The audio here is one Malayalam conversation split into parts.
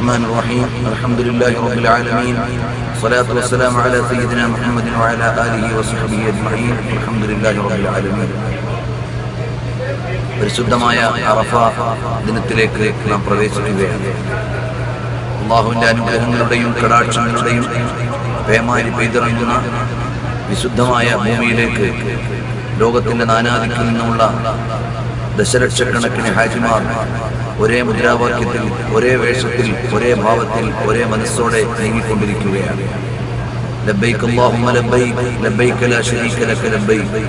الرحمن الرحيم الحمد لله رب العالمين والصلاة والسلام على سيدنا محمد وعلى آله وصحبه أجمعين الحمد لله رب العالمين. പരിശുദ്ധമായ അറഫ ദിനത്തിലേക്ക് നാം പ്രവേശിക്കുകയാണ്. അല്ലാഹുവിന്റെ അനുഗ്രഹങ്ങളുടെയും കടാക്ഷങ്ങളുടെയും പേമാരി പെയ്തിറങ്ങുന്ന വിശുദ്ധമായ ഭൂമിയിലേക്ക് ലോകത്തിന്റെ നാനാദിക്കിൽ നിന്നുള്ള ദശലക്ഷക്കണക്കിന് ഹാജിമാർ ഒരേ മുദ്രാവാക്യത്തിൽ, ഒരേ വേഷത്തിൽ, ഒരേ ഭാവത്തിൽ, ഒരേ മനസ്സോടെ നീങ്ങിക്കൊണ്ടിരിക്കുകയാണ്. ലബ്ബൈക അല്ലാഹുമ്മ ലബ്ബൈക ലബ്ബൈക ലാ ശരീക ലക ലബ്ബൈക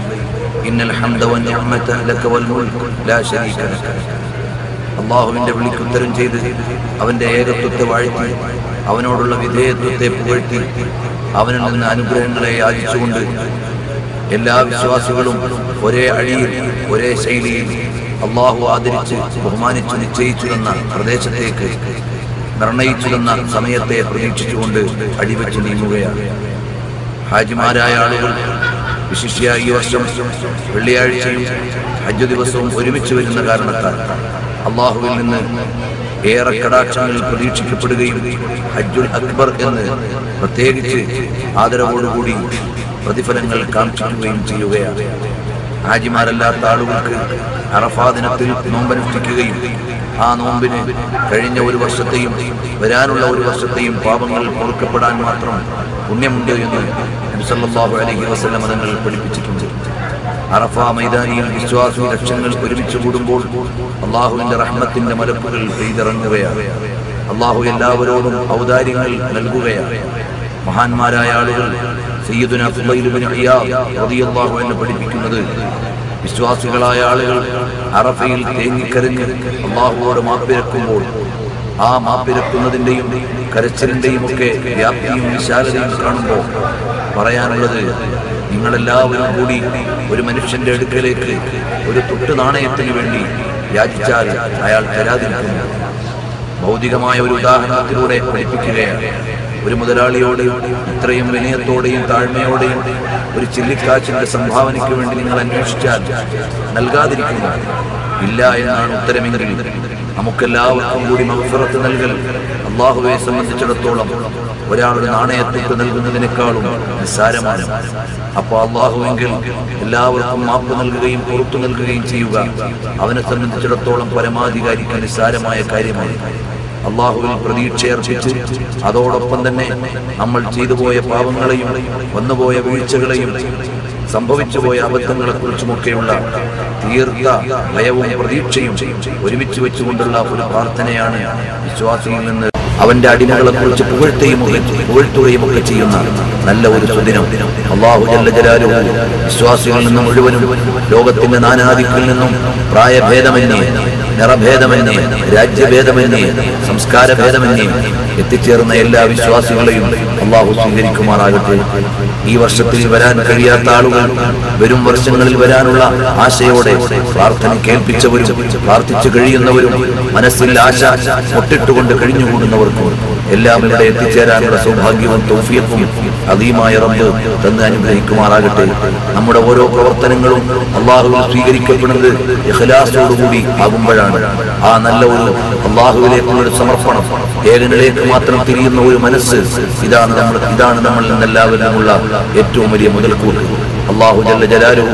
ഇന്നൽ ഹംദ വന്നിഅമത ലക വൽ മുൽക് ലാ ശരീക ലക. അല്ലാഹുവിന്റെ വിളിക്കുത്തരം ചെയ്ത് അവന്റെ ഏകത്വത്തെ വാഴ്ത്തി അവനോടുള്ള വിധേയത്വത്തെ പുകഴ്ത്തി അവനിൽ നിന്ന് അനുഗ്രഹങ്ങളെ യാചിച്ചുകൊണ്ട് എല്ലാ വിശ്വാസികളും ഒരേ അടിയിൽ, ഒരേ ശൈലിയിൽ അള്ളാഹു ആദരിച്ച് ബഹുമാനിച്ചു നിശ്ചയിച്ചു തന്ന പ്രദേശത്തേക്ക്, നിർണയിച്ചു തന്ന സമയത്തെ പ്രതീക്ഷിച്ചുകൊണ്ട് അടിവെച്ച് നീങ്ങുകയാണ്. ഹാജിമാരായ ആളുകൾ വിശിഷ്യ ഈ വർഷം വെള്ളിയാഴ്ചയും ഹജ്ജ് ദിവസവും ഒരുമിച്ച് വരുന്ന കാരണത്താൽ അള്ളാഹുവിൽ നിന്ന് ഏറെ കടാക്ഷങ്ങൾ പ്രതീക്ഷിക്കപ്പെടുകയും ഹജ്ജുൽ അക്ബർ എന്ന് പ്രത്യേകിച്ച് ആദരവോടുകൂടി പ്രതിഫലങ്ങൾ കാക്ഷിക്കുകയും ചെയ്യുകയാണ്. ഹാജിമാരല്ലാത്ത ആളുകൾക്ക് അറഫാ ദിനത്തിൽ നോമ്പനുഷ്ഠിക്കുകയും ആ നോമ്പിന് കഴിഞ്ഞ ഒരു വർഷത്തെയും വരാനുള്ള ഒരു വർഷത്തെയും പാപങ്ങൾ പൊറുക്കപ്പെടാൻ മാത്രം പുണ്യമുണ്ട് എന്ന് നബി സല്ലല്ലാഹു അലൈഹി വസല്ലം തങ്ങൾ പഠിപ്പിച്ചിട്ടുണ്ട്. അറഫ മൈതാനിയിൽ വിശ്വാസി ലക്ഷങ്ങൾ ഒരുമിച്ച് കൂടുമ്പോൾ അള്ളാഹുവിന്റെ റഹ്മത്തിന്റെ മലക്കുകൾ പെയ്തിറങ്ങുകയാണ്. അള്ളാഹു എല്ലാവരോടും ഔദാര്യങ്ങൾ നൽകുകയാണ്. മഹാന്മാരായ ആളുകൾ സയ്യിദുനാ ഫുളൈൽ ഇബ്നു ഇയാദ് റളിയല്ലാഹു അൻഹു പഠിപ്പിക്കുന്നത്, വിശ്വാസികളായ ആളുകൾ അറഫയിൽ തേങ്ങിക്കരഞ്ഞ് അള്ളാഹുവോട് മാപ്പിരക്കുമ്പോൾ ആ മാപ്പിരക്കുന്നതിന്റെയും കരച്ചിലിന്റെയും ഒക്കെ വ്യാപ്തിയും വിശാലതയും കാണുമ്പോൾ പറയാനുള്ളത്, നിങ്ങളെല്ലാവരും കൂടി ഒരു മനുഷ്യന്റെ അടുക്കലേക്ക് ഒരു തുട്ട് നാണയത്തിന് വേണ്ടി യാചിച്ചാൽ അയാൾ തരാതിരിക്കുന്നു. ഭൗതികമായ ഒരു ഉദാഹരണത്തിലൂടെ പഠിപ്പിക്കുകയാണ്. ഒരു മുതലാളിയോട് ഇത്രയും വിനയത്തോടെയും താഴ്മയോടെയും ഒരു ചില്ലിക്കാച്ചിന്റെ സംഭാവനയ്ക്ക് വേണ്ടി നിങ്ങൾ അന്വേഷിച്ചാൽ നൽകാതിരിക്കുന്നു ഇല്ല എന്നാണ് ഉത്തരമെങ്കിൽ, നമുക്കെല്ലാവർക്കും കൂടി മഗ്ഫിറത്ത് നൽകൽ അള്ളാഹുവെ സംബന്ധിച്ചിടത്തോളം ഒരാളുടെ നാണയത്തുട്ട് നൽകുന്നതിനേക്കാളും നിസ്സാരമാണ്. അപ്പോൾ അള്ളാഹുവെങ്കിൽ എല്ലാവർക്കും മാപ്പ് നൽകുകയും പുറത്തു നൽകുകയും ചെയ്യുക അവനെ സംബന്ധിച്ചിടത്തോളം പരമാധികാരിക്ക് നിസ്സാരമായ കാര്യമാണ്. അള്ളാഹുവിൽ പ്രതീക്ഷയർപ്പിച്ച് അതോടൊപ്പം തന്നെ നമ്മൾ ചെയ്തുപോയ പാപങ്ങളെയും വന്നുപോയ വീഴ്ചകളെയും സംഭവിച്ചുപോയ അബദ്ധങ്ങളെക്കുറിച്ചുമൊക്കെയുള്ള തീർത്ത ഭയവും പ്രതീക്ഷയും ഒരുമിച്ച് വെച്ചുകൊണ്ടുള്ള ഒരു പ്രാർത്ഥനയാണ് വിശ്വാസിയിൽ നിന്ന് അവന്റെ അടിമകളെ കുറിച്ച് പുകഴ്ത്തുകയും ഒക്കെ ചെയ്യുന്ന നല്ല ഒരു സുദിനം. അല്ലാഹു ജല്ല ജലാലുഹു വിശ്വാസികളിൽ നിന്ന് മുഴുവനും ലോകത്തിന്റെ നാനാദിക്കിൽ നിന്നും പ്രായഭേദമന്യേ, നിറഭേദമന്യേ, രാജ്യഭേദമന്യേ, സംസ്കാരഭേദമന്യേ എത്തിച്ചേർന്ന എല്ലാ വിശ്വാസികളെയും അള്ളാഹു സ്വീകരിക്കുമാറാകട്ടെ. ഈ വർഷത്തിൽ വരാൻ കഴിയാത്ത ആളുകൾ വരും വർഷങ്ങളിൽ വരാനുള്ള ആശയോടെ പ്രാർത്ഥന കേൾപ്പിച്ചവരും പ്രാർത്ഥിച്ചു കഴിയുന്നവരും മനസ്സിൽ ആശ മുട്ടിട്ടുകൊണ്ട് കഴിഞ്ഞുകൂടുന്നവർക്കും എല്ലാം ഇവിടെ എത്തിച്ചേരാനുള്ള സൗഭാഗ്യവും തൗഫീഖും അദീമായ റബ്ബ് തന്ന് അനുഗ്രഹിക്കുമാറാകട്ടെ. നമ്മുടെ ഓരോ പ്രവർത്തനങ്ങളും അള്ളാഹുവിൽ സ്വീകരിക്കപ്പെടുന്നത് ഇഖ്ലാസോടുകൂടി ആകുമ്പോഴാണ്. ആ നല്ല ഒരു അള്ളാഹുവിലേക്കുള്ള ഒരു സമർപ്പണം, ഏകനിലേക്ക് മാത്രം തിരിയുന്ന ഒരു മനസ്സ്, ഇതാണ് നമ്മളിൽ നിന്നെല്ലാവരിലുമുള്ള ഏറ്റവും വലിയ മുതൽക്കൂട്ട്. അല്ലാഹു ജല്ല ജലാലുഹു